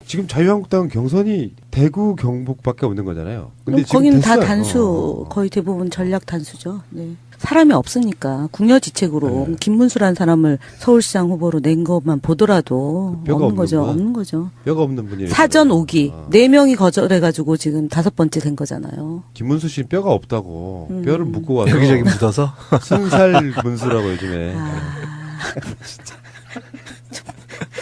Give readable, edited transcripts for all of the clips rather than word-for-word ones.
지금 자유한국당은 경선이 대구 경북밖에 없는 거잖아요. 근데 지금 거기는 다 됐어요. 단수, 거의 대부분 전략 단수죠. 네. 사람이 없으니까 궁여지책으로 네. 김문수라는 사람을 서울시장 후보로 낸 것만 보더라도 뼈가 없는 거죠. 분? 없는 거죠. 뼈가 없는 분이 사전 5기 4명이 거절해가지고 지금 5번째 된 거잖아요. 김문수 씨는 뼈가 없다고 뼈를 묶고 와서 여기저기 묻어서 승살 문수라고 요즘에.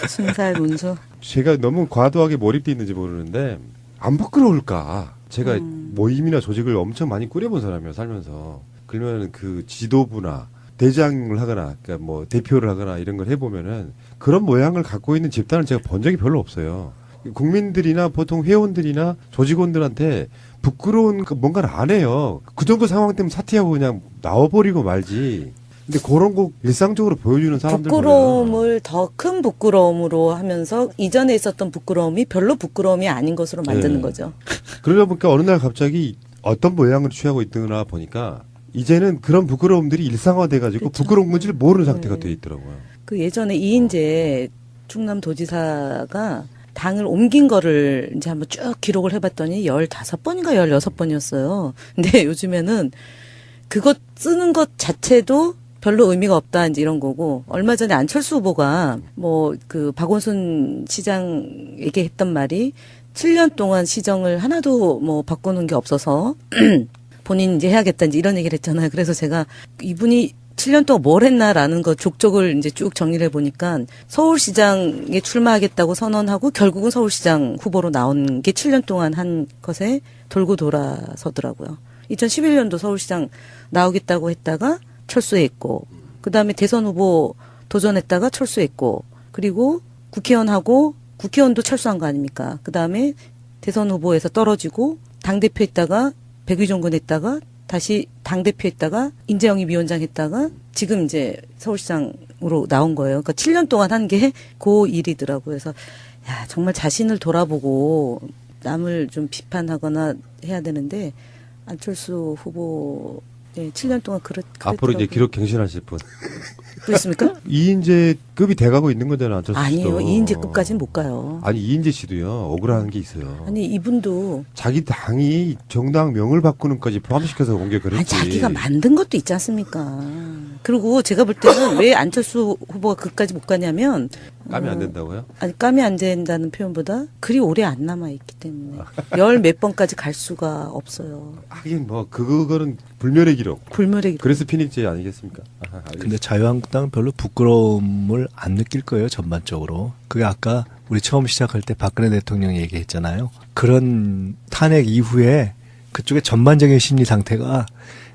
순살 문수. 제가 너무 과도하게 몰입돼 있는지 모르는데 안 부끄러울까? 제가 모임이나 조직을 엄청 많이 꾸려본 사람이에요, 살면서. 그러면 그 지도부나 대장을 하거나, 그러니까 뭐 대표를 하거나 이런 걸 해보면은 그런 모양을 갖고 있는 집단을 제가 본 적이 별로 없어요. 국민들이나 보통 회원들이나 조직원들한테 부끄러운 뭔가를 안 해요. 그 정도 상황 때문에 사퇴하고 그냥 나와버리고 말지. 근데 그런 거 일상적으로 보여주는 사람들 부끄러움을 더 큰 부끄러움으로 하면서 이전에 있었던 부끄러움이 별로 부끄러움이 아닌 것으로 만드는 네. 거죠. 그러다 보니까 어느 날 갑자기 어떤 모양을 취하고 있더나 보니까 이제는 그런 부끄러움들이 일상화돼가지고 그렇죠. 부끄러운 건지를 모르는 상태가 돼 있더라고요. 그 예전에 이인재 충남도지사가 당을 옮긴 거를 이제 한번 쭉 기록을 해봤더니 15번인가 16번이었어요. 근데 요즘에는 그것 쓰는 것 자체도 별로 의미가 없다, 이제 이런 거고, 얼마 전에 안철수 후보가 뭐 그 박원순 시장에게 했던 말이 7년 동안 시정을 하나도 뭐 바꾸는 게 없어서 본인 이제 해야겠다, 이제 이런 얘기를 했잖아요. 그래서 제가 이분이 7년 동안 뭘 했나라는 거 족적을 이제 쭉 정리를 해보니까 서울시장에 출마하겠다고 선언하고 결국은 서울시장 후보로 나온 게 7년 동안 한 것에 돌고 돌아서더라고요. 2011년도 서울시장 나오겠다고 했다가 철수했고, 그 다음에 대선 후보 도전했다가 철수했고, 그리고 국회의원하고 국회의원도 철수한 거 아닙니까? 그 다음에 대선 후보에서 떨어지고 당대표 했다가 백의종군 했다가 다시 당대표 했다가 인재영입 위원장 했다가 지금 이제 서울시장으로 나온 거예요. 그러니까 7년 동안 한 게 그 일이더라고요. 그래서 야, 정말 자신을 돌아보고 남을 좀 비판하거나 해야 되는데 안철수 후보 네, 7년 동안 앞으로 이제 기록 갱신하실 분. 그렇습니까? 이인재급이 돼가고 있는 거잖아요, 안철수 씨도. 아니에요. 이인재급까지는 못 가요. 아니, 이인재 씨도요, 억울한 게 있어요. 아니, 이분도. 자기 당이 정당 명을 바꾸는 것까지 포함시켜서 공격을 했지. 아니, 자기가 만든 것도 있지 않습니까? 그리고 제가 볼 때는 왜 안철수 후보가 그까지 못 가냐면. 까면 안 된다고요? 아니, 까면 안 된다는 표현보다 글이 오래 안 남아있기 때문에. 10몇 번까지 갈 수가 없어요. 하긴 뭐, 그거는 불멸의 기록. 불멸의 기록. 그래서 피닉제 아니겠습니까? 근데 자유한국당은 별로 부끄러움을 안 느낄 거예요, 전반적으로. 그게 아까 우리 처음 시작할 때 박근혜 대통령이 얘기했잖아요. 그런 탄핵 이후에 그쪽의 전반적인 심리 상태가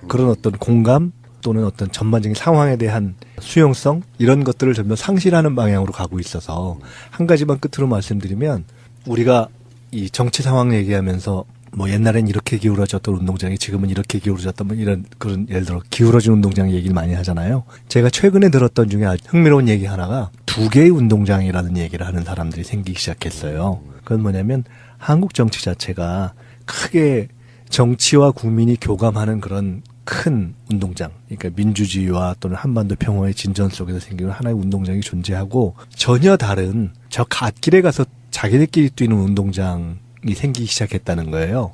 그런 어떤 공감 또는 어떤 전반적인 상황에 대한 수용성 이런 것들을 점점 상실하는 방향으로 가고 있어서 한 가지만 끝으로 말씀드리면 우리가 이 정치 상황 얘기하면서 뭐 옛날엔 이렇게 기울어졌던 운동장이 지금은 이렇게 기울어졌던 뭐 이런 그런 예를 들어 기울어진 운동장 얘기를 많이 하잖아요. 제가 최근에 들었던 중에 아주 흥미로운 얘기 하나가 2개의 운동장이라는 얘기를 하는 사람들이 생기기 시작했어요. 그건 뭐냐면 한국 정치 자체가 크게 정치와 국민이 교감하는 그런 큰 운동장, 그러니까 민주주의와 또는 한반도 평화의 진전 속에서 생기는 하나의 운동장이 존재하고 전혀 다른 저 갓길에 가서 자기네끼리 뛰는 운동장이 생기기 시작했다는 거예요.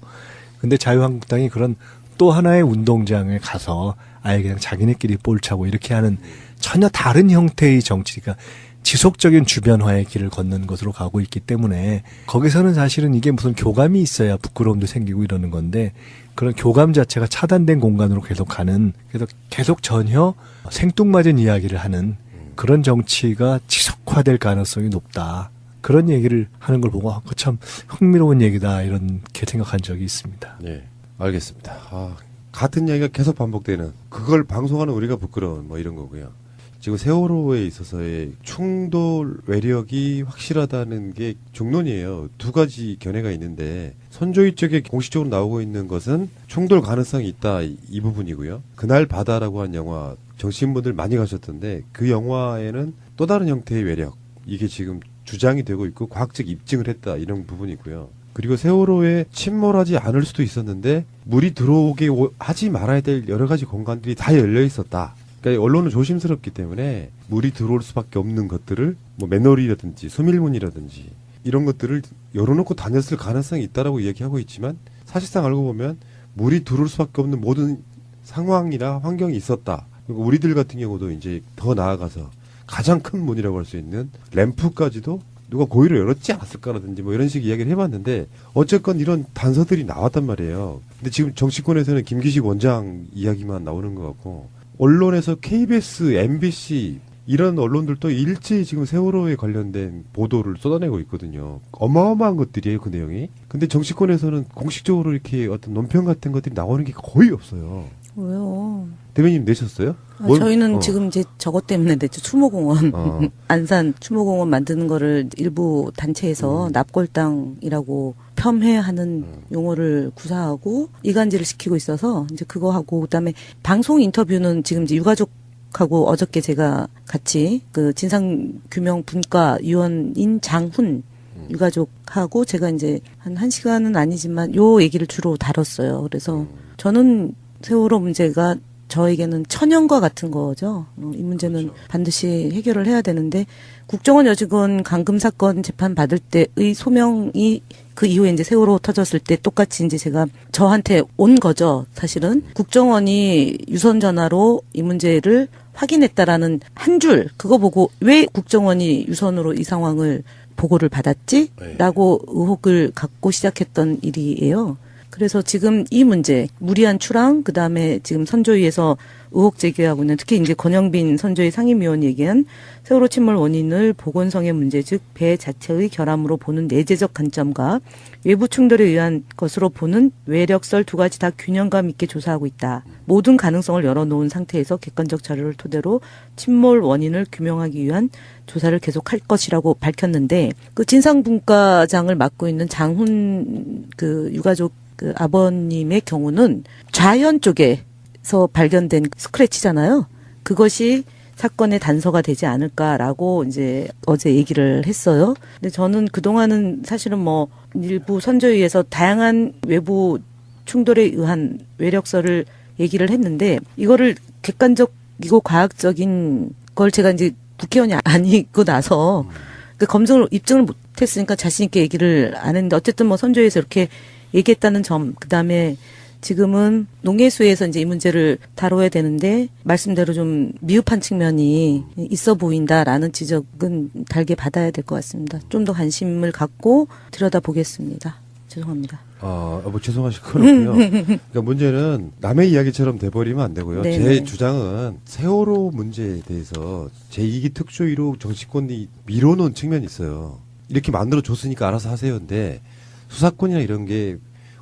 근데 자유한국당이 그런 또 하나의 운동장에 가서 아예 그냥 자기네끼리 볼 차고 이렇게 하는 전혀 다른 형태의 정치가 지속적인 주변화의 길을 걷는 것으로 가고 있기 때문에 거기서는 사실은 이게 무슨 교감이 있어야 부끄러움도 생기고 이러는 건데 그런 교감 자체가 차단된 공간으로 계속 가는 그래서 계속 전혀 생뚱맞은 이야기를 하는 그런 정치가 지속화될 가능성이 높다. 그런 얘기를 하는 걸 보고 참 흥미로운 얘기다 이렇게 생각한 적이 있습니다. 네, 알겠습니다. 같은 얘기가 계속 반복되는 그걸 방송하는 우리가 부끄러운 뭐 이런 거고요. 지금 세월호에 있어서의 충돌 외력이 확실하다는 게 중론이에요. 두 가지 견해가 있는데 선조위 쪽에 공식적으로 나오고 있는 것은 충돌 가능성이 있다 이 부분이고요. 그날 바다라고 한 영화 정치인분들 많이 가셨던데 그 영화에는 또 다른 형태의 외력 이게 지금 주장이 되고 있고 과학적 입증을 했다 이런 부분이고요. 그리고 세월호에 침몰하지 않을 수도 있었는데 물이 들어오게 하지 말아야 될 여러 가지 공간들이 다 열려 있었다. 그러니까 언론은 조심스럽기 때문에 물이 들어올 수밖에 없는 것들을 뭐 맨홀이라든지 수밀문이라든지 이런 것들을 열어놓고 다녔을 가능성이 있다라고 얘기하고 있지만 사실상 알고 보면 물이 들어올 수밖에 없는 모든 상황이나 환경이 있었다. 그리고 우리들 같은 경우도 이제 더 나아가서 가장 큰 문이라고 할 수 있는 램프까지도 누가 고의로 열었지 않았을까라든지 뭐 이런 식의 이야기를 해봤는데 어쨌건 이런 단서들이 나왔단 말이에요. 근데 지금 정치권에서는 김기식 원장 이야기만 나오는 것 같고 언론에서 KBS, MBC 이런 언론들도 일제히 지금 세월호에 관련된 보도를 쏟아내고 있거든요. 어마어마한 것들이에요, 그 내용이. 근데 정치권에서는 공식적으로 이렇게 어떤 논평 같은 것들이 나오는 게 거의 없어요. 왜요? 대변인 내셨어요? 저희는 지금 이제 저것 때문에 냈죠. 추모공원. 안산 추모공원 만드는 거를 일부 단체에서 납골당이라고 폄훼하는 용어를 구사하고 이간질을 시키고 있어서 이제 그거 하고 그다음에 방송 인터뷰는 지금 이제 유가족하고 어저께 제가 같이 그 진상규명 분과위원인 장훈 유가족하고 제가 이제 한 1시간은 아니지만 요 얘기를 주로 다뤘어요. 그래서 저는 세월호 문제가 저에게는 천연과 같은 거죠. 이 문제는 그렇죠. 반드시 해결을 해야 되는데 국정원 여직원 감금 사건 재판 받을 때의 소명이 그 이후에 이제 세월호 터졌을 때 똑같이 이제 제가 저한테 온 거죠. 사실은 국정원이 유선 전화로 이 문제를 확인했다라는 한 줄 그거 보고 왜 국정원이 유선으로 이 상황을 보고를 받았지? 라고 의혹을 갖고 시작했던 일이에요. 그래서 지금 이 문제, 무리한 출항, 그 다음에 지금 선조위에서 의혹 제기하고 있는 특히 이제 권영빈 선조위 상임위원이 얘기한 세월호 침몰 원인을 보건성의 문제, 즉 배 자체의 결함으로 보는 내재적 관점과 외부 충돌에 의한 것으로 보는 외력설 두 가지 다 균형감 있게 조사하고 있다. 모든 가능성을 열어놓은 상태에서 객관적 자료를 토대로 침몰 원인을 규명하기 위한 조사를 계속할 것이라고 밝혔는데 그 진상분과장을 맡고 있는 장훈 그 유가족 그 아버님의 경우는 좌현 쪽에서 발견된 스크래치잖아요. 그것이 사건의 단서가 되지 않을까라고 이제 어제 얘기를 했어요. 근데 저는 그동안은 사실은 뭐 일부 선조위에서 다양한 외부 충돌에 의한 외력설을 얘기를 했는데 이거를 객관적이고 과학적인 걸 제가 이제 국회의원이 아니고 나서 그 검증을 입증을 못했으니까 자신 있게 얘기를 안 했는데 어쨌든 뭐 선조위에서 이렇게 얘기했다는 점, 그 다음에 지금은 농해수에서 이제 이 문제를 다뤄야 되는데 말씀대로 좀 미흡한 측면이 있어 보인다라는 지적은 달게 받아야 될 것 같습니다. 좀 더 관심을 갖고 들여다보겠습니다. 죄송합니다. 뭐 죄송하실 건 없고요. 그러니까 문제는 남의 이야기처럼 돼버리면 안 되고요. 네네. 제 주장은 세월호 문제에 대해서 제2기 특조위로 정치권이 밀어놓은 측면이 있어요. 이렇게 만들어줬으니까 알아서 하세요인데 수사권이나 이런 게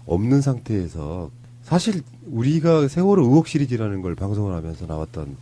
없는 상태에서 사실 우리가 세월호 의혹 시리즈라는 걸 방송을 하면서 나왔던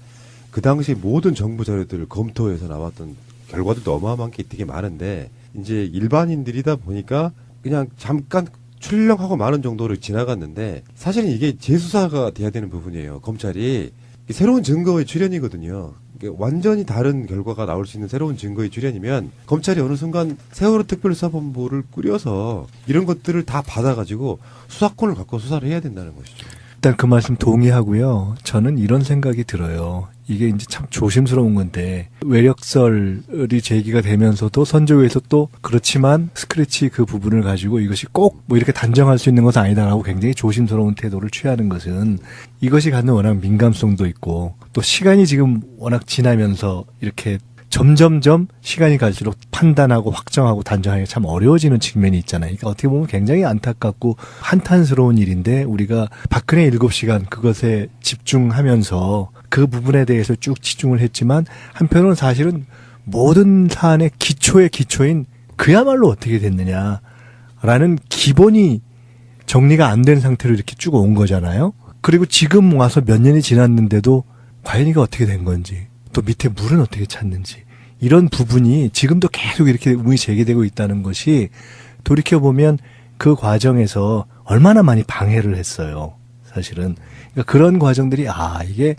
그 당시 모든 정부 자료들을 검토해서 나왔던 결과들도 어마어마한 게 되게 많은데 이제 일반인들이다 보니까 그냥 잠깐 출렁하고 마는 정도로 지나갔는데 사실은 이게 재수사가 돼야 되는 부분이에요. 검찰이 새로운 증거의 출현이거든요. 완전히 다른 결과가 나올 수 있는 새로운 증거의 출현이면 검찰이 어느 순간 세월호 특별수사본부를 꾸려서 이런 것들을 다 받아가지고 수사권을 갖고 수사를 해야 된다는 것이죠. 일단 그 말씀 동의하고요. 저는 이런 생각이 들어요. 이게 이제 참 조심스러운 건데 외력설이 제기가 되면서도 선조위에서 또 그렇지만 스크래치 그 부분을 가지고 이것이 꼭 뭐 이렇게 단정할 수 있는 것은 아니다라고 굉장히 조심스러운 태도를 취하는 것은 이것이 갖는 워낙 민감성도 있고 또 시간이 지금 워낙 지나면서 이렇게 점점점 시간이 갈수록 판단하고 확정하고 단정하기 참 어려워지는 측면이 있잖아요. 그러니까 어떻게 보면 굉장히 안타깝고 한탄스러운 일인데 우리가 박근혜 7시간 그것에 집중하면서 그 부분에 대해서 쭉 치중을 했지만 한편으로는 사실은 모든 사안의 기초의 기초인 그야말로 어떻게 됐느냐라는 기본이 정리가 안 된 상태로 이렇게 쭉 온 거잖아요. 그리고 지금 와서 몇 년이 지났는데도 과연 이가 어떻게 된 건지 또 밑에 물은 어떻게 찾는지 이런 부분이 지금도 계속 이렇게 의문이 제기되고 있다는 것이 돌이켜보면 그 과정에서 얼마나 많이 방해를 했어요. 사실은. 그러니까 그런 과정들이 이게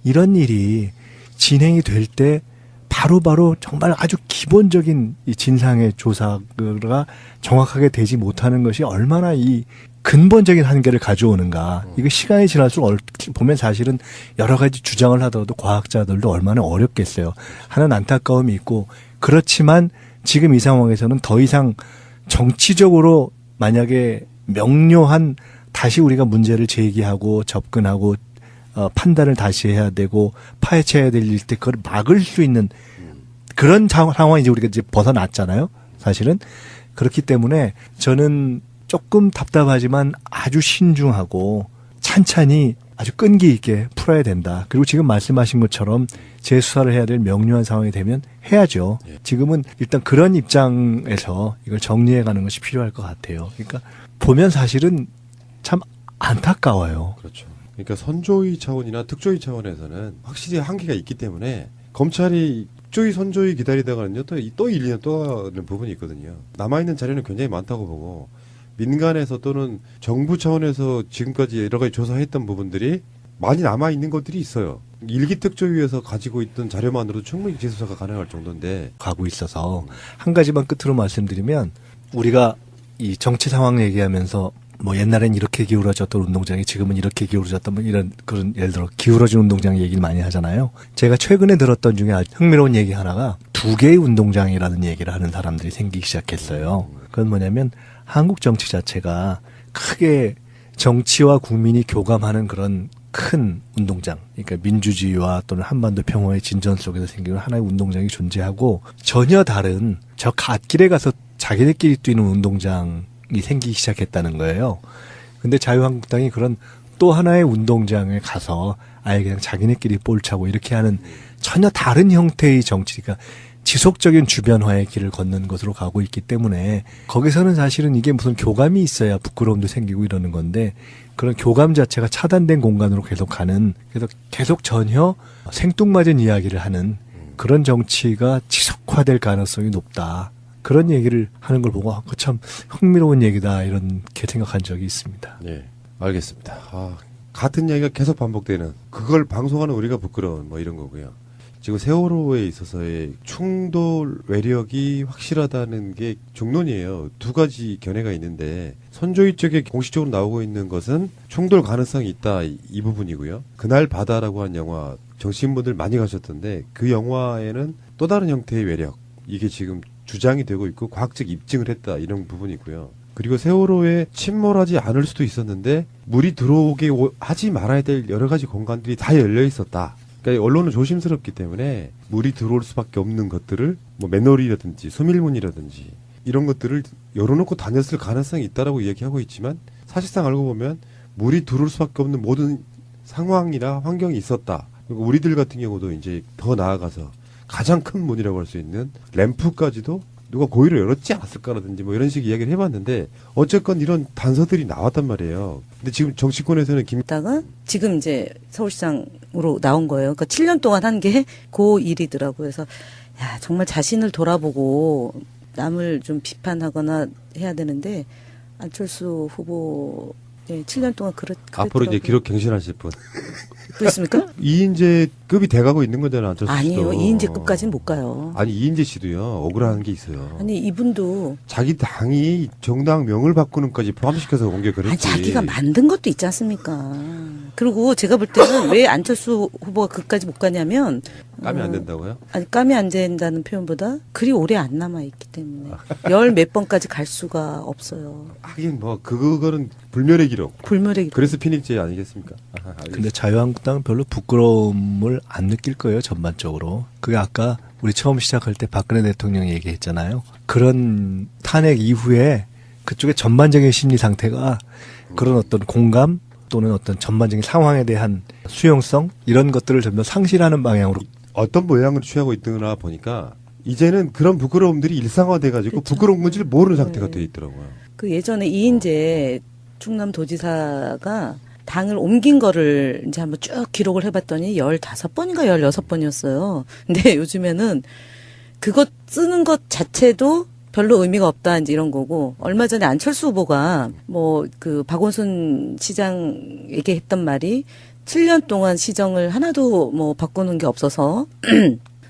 이런 일이 진행이 될 때 바로바로 정말 아주 기본적인 이 진상의 조사가 정확하게 되지 못하는 것이 얼마나 이 근본적인 한계를 가져오는가. 이거 시간이 지날수록 보면 사실은 여러 가지 주장을 하더라도 과학자들도 얼마나 어렵겠어요. 하는 안타까움이 있고 그렇지만 지금 이 상황에서는 더 이상 정치적으로 만약에 명료한 다시 우리가 문제를 제기하고 접근하고 판단을 다시 해야 되고 파헤쳐야 될 일 때 그걸 막을 수 있는 그런 상황이 이제 우리가 이제 벗어났잖아요. 사실은 그렇기 때문에 저는 조금 답답하지만 아주 신중하고 찬찬히 아주 끈기 있게 풀어야 된다. 그리고 지금 말씀하신 것처럼 재수사를 해야 될 명료한 상황이 되면 해야죠. 지금은 일단 그런 입장에서 이걸 정리해가는 것이 필요할 것 같아요. 그러니까 보면 사실은 참 안타까워요. 그렇죠. 그러니까 선조위 차원이나 특조위 차원에서는 확실히 한계가 있기 때문에 검찰이 특조위, 선조위 기다리다가는요 또 1, 2년 또 하는 부분이 있거든요. 남아있는 자료는 굉장히 많다고 보고 민간에서 또는 정부 차원에서 지금까지 여러 가지 조사했던 부분들이 많이 남아있는 것들이 있어요. 일기 특조위에서 가지고 있던 자료만으로도 충분히 재수사가 가능할 정도인데 가고 있어서 한 가지만 끝으로 말씀드리면 우리가 이 정치 상황 얘기하면서 뭐 옛날엔 이렇게 기울어졌던 운동장이 지금은 이렇게 기울어졌던 뭐 이런 그런 예를 들어 기울어진 운동장 얘기를 많이 하잖아요. 제가 최근에 들었던 중에 아주 흥미로운 얘기 하나가 2개의 운동장이라는 얘기를 하는 사람들이 생기기 시작했어요. 그건 뭐냐면 한국 정치 자체가 크게 정치와 국민이 교감하는 그런 큰 운동장, 그러니까 민주주의와 또는 한반도 평화의 진전 속에서 생기는 하나의 운동장이 존재하고 전혀 다른 저 갓길에 가서 자기네끼리 뛰는 운동장이 생기기 시작했다는 거예요. 근데 자유한국당이 그런 또 하나의 운동장에 가서 아예 그냥 자기네끼리 볼 차고 이렇게 하는 전혀 다른 형태의 정치, 그러니까 지속적인 주변화의 길을 걷는 것으로 가고 있기 때문에 거기서는 사실은 이게 무슨 교감이 있어야 부끄러움도 생기고 이러는 건데 그런 교감 자체가 차단된 공간으로 계속 가는, 그래서 계속 전혀 생뚱맞은 이야기를 하는 그런 정치가 지속화될 가능성이 높다. 그런 얘기를 하는 걸 보고 참 흥미로운 얘기다 이렇게 생각한 적이 있습니다. 네, 알겠습니다. 같은 이야기가 계속 반복되는 그걸 방송하는 우리가 부끄러운 뭐 이런 거고요. 지금 세월호에 있어서의 충돌 외력이 확실하다는 게 중론이에요. 2가지 견해가 있는데 선조위 쪽에 공식적으로 나오고 있는 것은 충돌 가능성이 있다 이 부분이고요. 그날 바다라고 한 영화 정치인분들 많이 가셨던데 그 영화에는 또 다른 형태의 외력 이게 지금 주장이 되고 있고 과학적 입증을 했다 이런 부분이고요. 그리고 세월호에 침몰하지 않을 수도 있었는데 물이 들어오게 하지 말아야 될 여러 가지 공간들이 다 열려 있었다. 그러니까 언론은 조심스럽기 때문에 물이 들어올 수밖에 없는 것들을 뭐 맨홀이라든지 수밀문이라든지 이런 것들을 열어놓고 다녔을 가능성이 있다라고 이야기하고 있지만 사실상 알고 보면 물이 들어올 수밖에 없는 모든 상황이나 환경이 있었다. 그리고 우리들 같은 경우도 이제 더 나아가서 가장 큰 문이라고 할 수 있는 램프까지도 누가 고의로 열었지 않았을까라든지 뭐 이런 식의 이야기를 해봤는데 어쨌건 이런 단서들이 나왔단 말이에요. 근데 지금 정치권에서는 다가 지금 이제 서울시장으로 나온 거예요. 그러니까 7년 동안 한 게 그 일이더라고요. 그래서 야 정말 자신을 돌아보고 남을 좀 비판하거나 해야 되는데 안철수 후보 7년 동안 앞으로 이제 기록 갱신하실 분. 그렇습니까? 이인재급이 돼가고 있는 거잖아요, 안철수 씨도. 아니에요. 이인재급까지는 못 가요. 아니 이인재 씨도요 억울한 게 있어요. 아니 이분도 자기 당이 정당 명을 바꾸는까지 포함시켜서 공격을 했지. 아니 자기가 만든 것도 있지 않습니까? 그리고 제가 볼 때는 왜 안철수 후보가 그까지 못 가냐면 까면 안 된다고요? 아니 까면 안 된다는 표현보다 그리 오래 안 남아 있기 때문에 열 몇 번까지 갈 수가 없어요. 하긴 뭐 그거는 불멸의 기록. 불멸의 기록. 그래서 피닉제 아니겠습니까? 근데 자유한국당은 별로 부끄러움을 안 느낄 거예요, 전반적으로. 그게 아까 우리 처음 시작할 때 박근혜 대통령이 얘기했잖아요. 그런 탄핵 이후에 그쪽의 전반적인 심리 상태가 그런 어떤 공감 또는 어떤 전반적인 상황에 대한 수용성 이런 것들을 점점 상실하는 방향으로 어떤 모양을 취하고 있더나 보니까 이제는 그런 부끄러움들이 일상화돼가지고 그렇죠. 부끄러운 건지를 모르는 상태가 네. 돼 있더라고요. 그 예전에 이인재 충남도지사가 당을 옮긴 거를 이제 한번 쭉 기록을 해봤더니 15번인가 16번이었어요. 근데 요즘에는 그것 쓰는 것 자체도 별로 의미가 없다 이제 이런 거고 얼마 전에 안철수 후보가 뭐 그 박원순 시장에게 했던 말이 7년 동안 시정을 하나도 뭐 바꾸는 게 없어서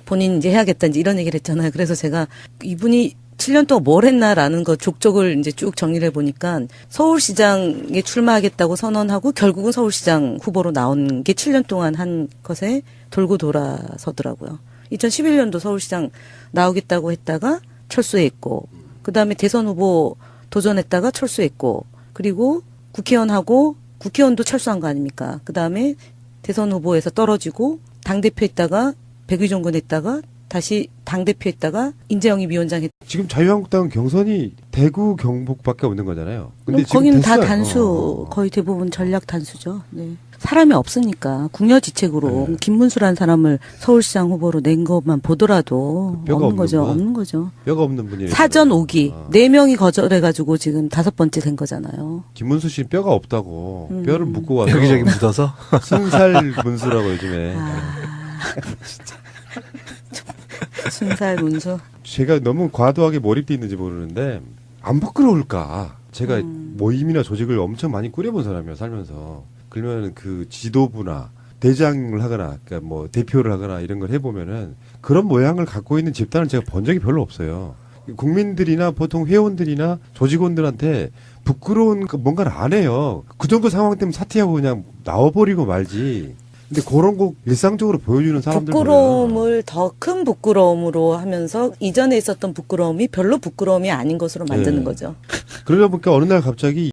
본인 이제 해야겠다 이제 이런 얘기를 했잖아요. 그래서 제가 이분이 7년 동안 뭘 했나라는 거 족적을 이제 쭉 정리를 해보니까 서울시장에 출마하겠다고 선언하고 결국은 서울시장 후보로 나온 게 7년 동안 한 것에 돌고 돌아서더라고요. 2011년도 서울시장 나오겠다고 했다가 철수했고, 그 다음에 대선 후보 도전했다가 철수했고, 그리고 국회의원도 철수한 거 아닙니까? 그 다음에 대선 후보에서 떨어지고, 당대표 했다가, 백의종군 했다가, 다시 당대표 했다가, 인재영입 위원장 지금 자유한국당은 경선이 대구 경북밖에 없는 거잖아요. 근데 지금 거기는 다 됐어요. 단수, 거의 대부분 전략 단수죠. 네. 사람이 없으니까 궁여지책으로 네. 김문수라는 사람을 서울시장 후보로 낸 것만 보더라도 뼈가 없는 거죠. 없는 분? 없는 거죠. 뼈가 없는 분이 사전 오기 아. 4명이 거절해가지고 지금 5번째 된 거잖아요. 김문수 씨는 뼈가 없다고 뼈를 묶고 와서 여기저기 묻어서 순살 문수라고 요즘에 순살 문수. 제가 너무 과도하게 몰입돼 있는지 모르는데 안 부끄러울까? 제가 모임이나 조직을 엄청 많이 꾸려본 사람이에요, 살면서. 그러면 그 지도부나 대장을 하거나, 그러니까 뭐 대표를 하거나 이런 걸 해보면은 그런 모양을 갖고 있는 집단을 제가 본 적이 별로 없어요. 국민들이나 보통 회원들이나 조직원들한테 부끄러운 뭔가를 안 해요. 그 정도 상황 때문에 사퇴하고 그냥 나와버리고 말지. 근데 그런 거 일상적으로 보여주는 사람들 보면 부끄러움을 더 큰 부끄러움으로 하면서 이전에 있었던 부끄러움이 별로 부끄러움이 아닌 것으로 만드는 네. 거죠. 그러다 보니까 어느 날 갑자기